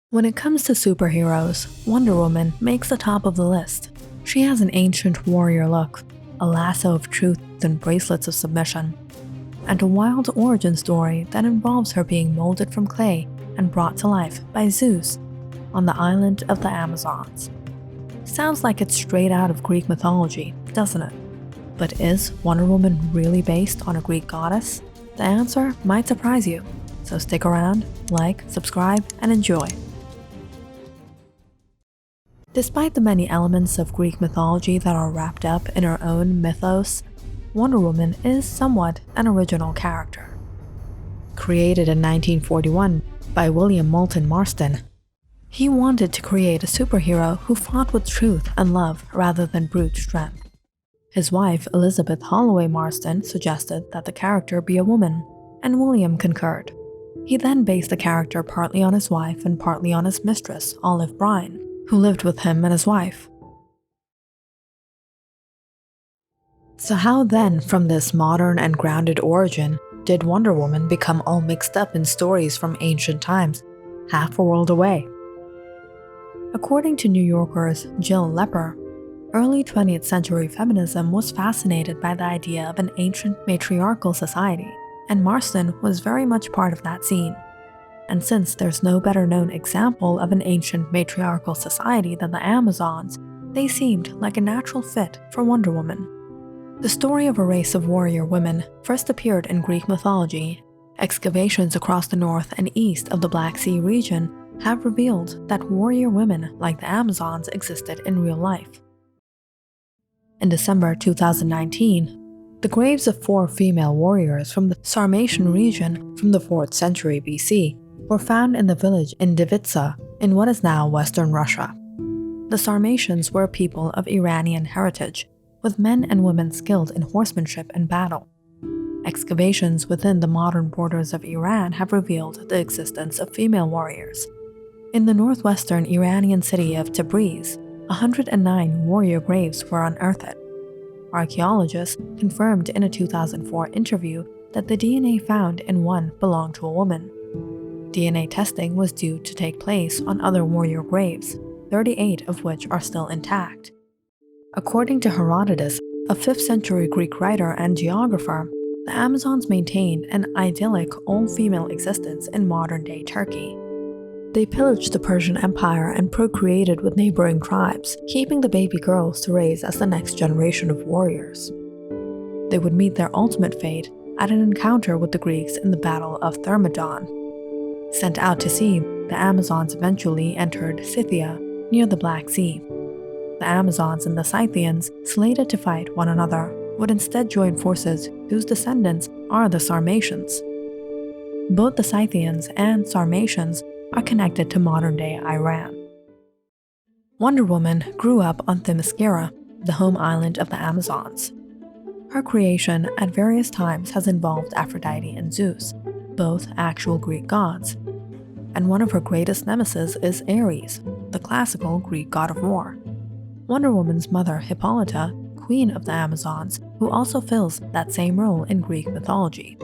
When it comes to superheroes, Wonder Woman makes the top of the list. She has an ancient warrior look, a lasso of truth and bracelets of submission, and a wild origin story that involves her being molded from clay and brought to life by Zeus on the island of the Amazons. Sounds like it's straight out of Greek mythology, doesn't it? But is Wonder Woman really based on a Greek goddess? The answer might surprise you, so stick around, like, subscribe, and enjoy. Despite the many elements of Greek mythology that are wrapped up in her own mythos, Wonder Woman is somewhat an original character. Created in 1941 by William Moulton Marston, he wanted to create a superhero who fought with truth and love rather than brute strength. His wife, Elizabeth Holloway Marston, suggested that the character be a woman, and William concurred. He then based the character partly on his wife and partly on his mistress, Olive Brine, who lived with him and his wife. So how then, from this modern and grounded origin, did Wonder Woman become all mixed up in stories from ancient times, half a world away? According to New Yorker's Jill Lepper, early 20th century feminism was fascinated by the idea of an ancient matriarchal society, and Marston was very much part of that scene. And since there's no better known example of an ancient matriarchal society than the Amazons, they seemed like a natural fit for Wonder Woman. The story of a race of warrior women first appeared in Greek mythology. Excavations across the north and east of the Black Sea region have revealed that warrior women like the Amazons existed in real life. In December 2019, the graves of 4 female warriors from the Sarmatian region from the 4th century BC were found in the village in Divitsa in what is now Western Russia. The Sarmatians were a people of Iranian heritage, with men and women skilled in horsemanship and battle. Excavations within the modern borders of Iran have revealed the existence of female warriors. In the northwestern Iranian city of Tabriz, 109 warrior graves were unearthed. Archaeologists confirmed in a 2004 interview that the DNA found in one belonged to a woman. DNA testing was due to take place on other warrior graves, 38 of which are still intact. According to Herodotus, a 5th century Greek writer and geographer, the Amazons maintained an idyllic all-female existence in modern-day Turkey. They pillaged the Persian Empire and procreated with neighboring tribes, keeping the baby girls to raise as the next generation of warriors. They would meet their ultimate fate at an encounter with the Greeks in the Battle of Thermodon. Sent out to sea, the Amazons eventually entered Scythia, near the Black Sea. The Amazons and the Scythians, slated to fight one another, would instead join forces whose descendants are the Sarmatians. Both the Scythians and Sarmatians are connected to modern-day Iran. Wonder Woman grew up on Themyscira, the home island of the Amazons. Her creation at various times has involved Aphrodite and Zeus, both actual Greek gods. And one of her greatest nemesis is Ares, the classical Greek god of war. Wonder Woman's mother, Hippolyta, queen of the Amazons, who also fills that same role in Greek mythology.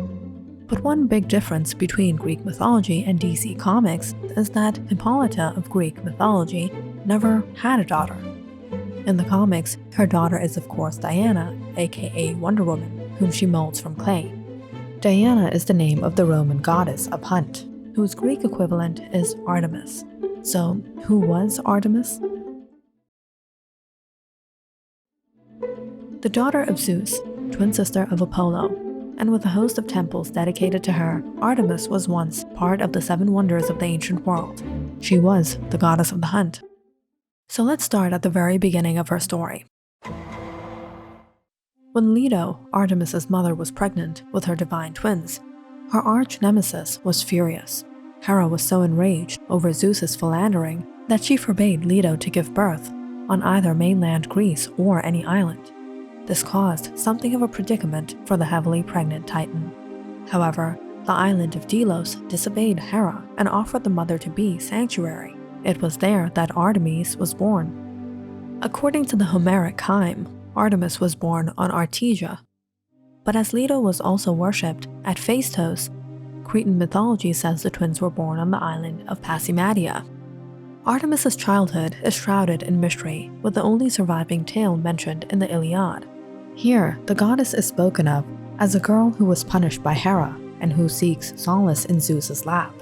But one big difference between Greek mythology and DC Comics is that Hippolyta of Greek mythology never had a daughter. In the comics, her daughter is of course Diana, aka Wonder Woman, whom she molds from clay. Diana is the name of the Roman goddess of hunt, whose Greek equivalent is Artemis. So, who was Artemis? The daughter of Zeus, twin sister of Apollo, and with a host of temples dedicated to her, Artemis was once part of the 7 wonders of the ancient world. She was the goddess of the hunt. So let's start at the very beginning of her story. When Leto, Artemis's mother, was pregnant with her divine twins, her arch-nemesis was furious. Hera was so enraged over Zeus's philandering that she forbade Leto to give birth on either mainland Greece or any island. This caused something of a predicament for the heavily pregnant Titan. However, the island of Delos disobeyed Hera and offered the mother-to-be sanctuary. It was there that Artemis was born. According to the Homeric hymn, Artemis was born on Artesia. But as Leto was also worshipped at Phaistos, Cretan mythology says the twins were born on the island of Pasimatia. Artemis's childhood is shrouded in mystery, with the only surviving tale mentioned in the Iliad. Here, the goddess is spoken of as a girl who was punished by Hera and who seeks solace in Zeus's lap.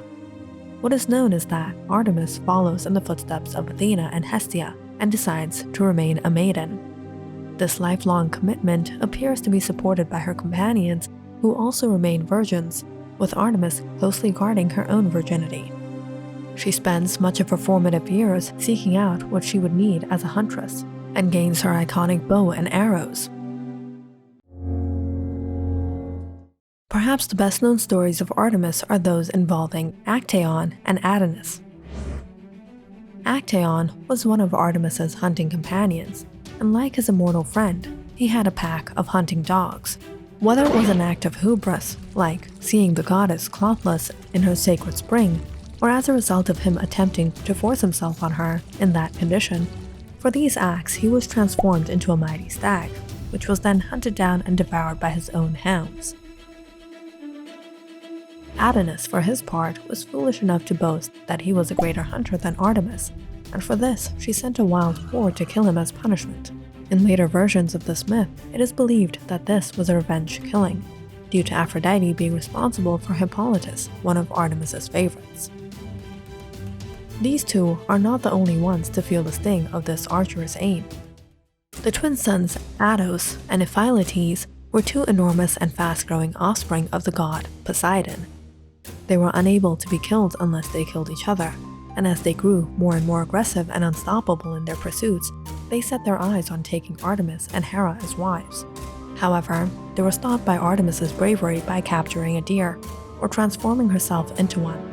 What is known is that Artemis follows in the footsteps of Athena and Hestia and decides to remain a maiden. This lifelong commitment appears to be supported by her companions, who also remain virgins, with Artemis closely guarding her own virginity. She spends much of her formative years seeking out what she would need as a huntress, and gains her iconic bow and arrows. Perhaps the best-known stories of Artemis are those involving Actaeon and Adonis. Actaeon was one of Artemis's hunting companions, and like his immortal friend, he had a pack of hunting dogs. Whether it was an act of hubris, like seeing the goddess clothless in her sacred spring, or as a result of him attempting to force himself on her in that condition, for these acts he was transformed into a mighty stag, which was then hunted down and devoured by his own hounds. Adonis, for his part, was foolish enough to boast that he was a greater hunter than Artemis, and for this she sent a wild boar to kill him as punishment. In later versions of this myth, it is believed that this was a revenge killing, due to Aphrodite being responsible for Hippolytus, one of Artemis's favorites. These two are not the only ones to feel the sting of this archer's aim. The twin sons Ados and Iphialtes were two enormous and fast-growing offspring of the god Poseidon. They were unable to be killed unless they killed each other, and as they grew more and more aggressive and unstoppable in their pursuits, they set their eyes on taking Artemis and Hera as wives. However, they were stopped by Artemis's bravery by capturing a deer, or transforming herself into one.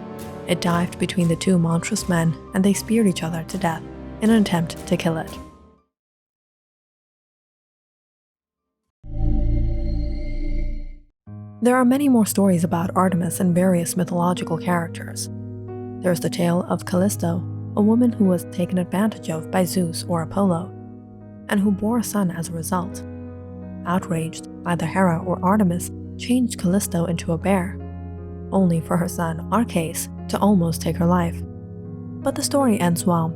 It dived between the two monstrous men, and they speared each other to death in an attempt to kill it. There are many more stories about Artemis and various mythological characters. There's the tale of Callisto, a woman who was taken advantage of by Zeus or Apollo, and who bore a son as a result. Outraged, either Hera or Artemis changed Callisto into a bear, only for her son Arcais to almost take her life. But the story ends well,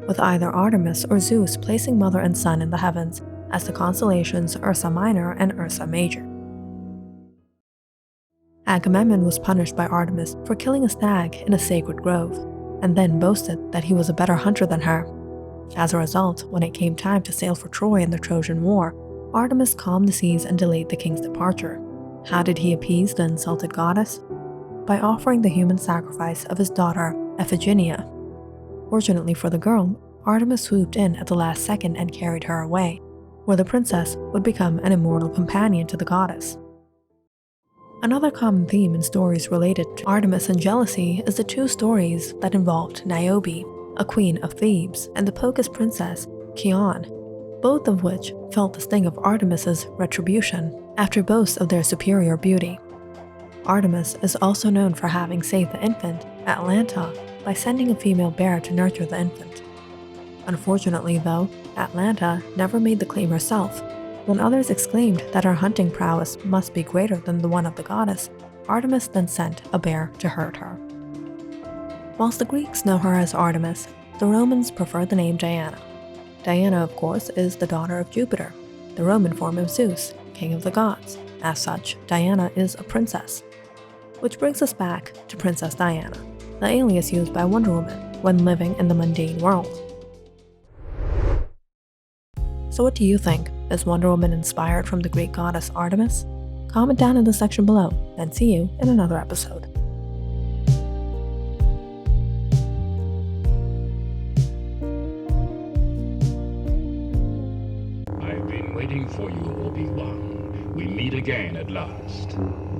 with either Artemis or Zeus placing mother and son in the heavens as the constellations Ursa Minor and Ursa Major. Agamemnon was punished by Artemis for killing a stag in a sacred grove, and then boasted that he was a better hunter than her. As a result, when it came time to sail for Troy in the Trojan War, Artemis calmed the seas and delayed the king's departure. How did he appease the insulted goddess? By offering the human sacrifice of his daughter, Iphigenia. Fortunately for the girl, Artemis swooped in at the last second and carried her away, where the princess would become an immortal companion to the goddess. Another common theme in stories related to Artemis and jealousy is the two stories that involved Niobe, a queen of Thebes, and the Phocis princess, Chion, both of which felt the sting of Artemis's retribution after boasts of their superior beauty. Artemis is also known for having saved the infant, Atalanta, by sending a female bear to nurture the infant. Unfortunately, though, Atalanta never made the claim herself. When others exclaimed that her hunting prowess must be greater than the one of the goddess, Artemis then sent a bear to hurt her. Whilst the Greeks know her as Artemis, the Romans prefer the name Diana. Diana, of course, is the daughter of Jupiter, the Roman form of Zeus, king of the gods. As such, Diana is a princess. Which brings us back to Princess Diana, the alias used by Wonder Woman when living in the mundane world. So what do you think? Is Wonder Woman inspired from the Greek goddess Artemis? Comment down in the section below, and see you in another episode. I've been waiting for you, Obi-Wan. We meet again at last.